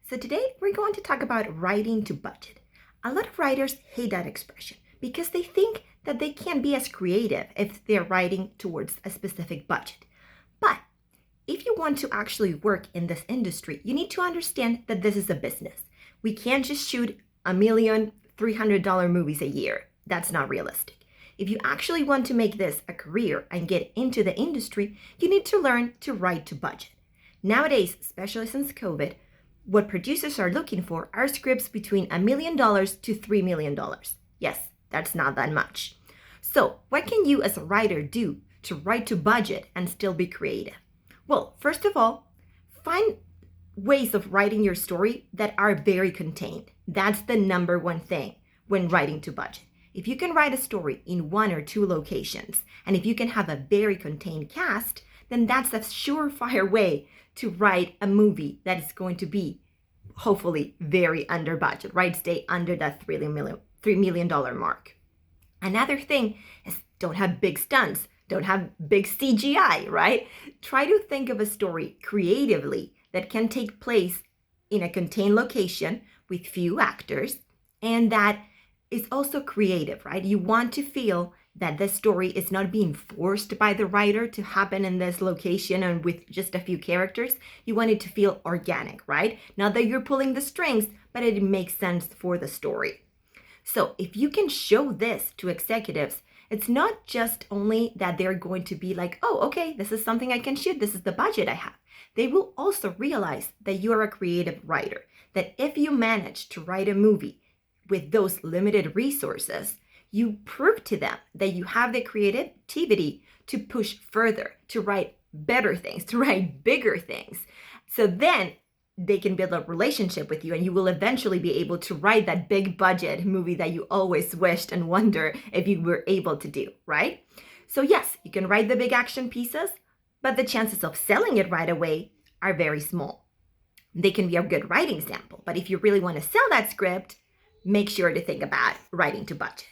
So today we're going to talk about writing to budget. A lot of writers hate that expression because they think that they can't be as creative if they're writing towards a specific budget. But if you want to actually work in this industry, you need to understand that this is a business. We can't just shoot $1,300,000 movies a year. That's not realistic. If you actually want to make this a career and get into the industry, you need to learn to write to budget. Nowadays, especially since COVID, what producers are looking for are scripts between $1 million to $3 million. Yes, that's not that much. So, what can you as a writer do to write to budget and still be creative? Well, first of all, find ways of writing your story that are very contained. That's the number one thing when writing to budget. If you can write a story in one or two locations, and if you can have a very contained cast, then that's a surefire way to write a movie that is going to be hopefully very under budget, right? Stay under that $3 million mark. Another thing is don't have big stunts, don't have big CGI, right? Try to think of a story creatively that can take place in a contained location with few actors and that is also creative, right? You want to feel that the story is not being forced by the writer to happen in this location and with just a few characters. You want it to feel organic, right? Not that you're pulling the strings, but it makes sense for the story. So if you can show this to executives, it's not just only that they're going to be like, oh, okay, this is something I can shoot. This is the budget I have. They will also realize that you are a creative writer, that if you manage to write a movie with those limited resources, you prove to them that you have the creativity to push further, to write better things, to write bigger things. So then they can build a relationship with you and you will eventually be able to write that big budget movie that you always wished and wonder if you were able to do, right? So yes, you can write the big action pieces, but the chances of selling it right away are very small. They can be a good writing sample, but if you really want to sell that script, make sure to think about writing to budget.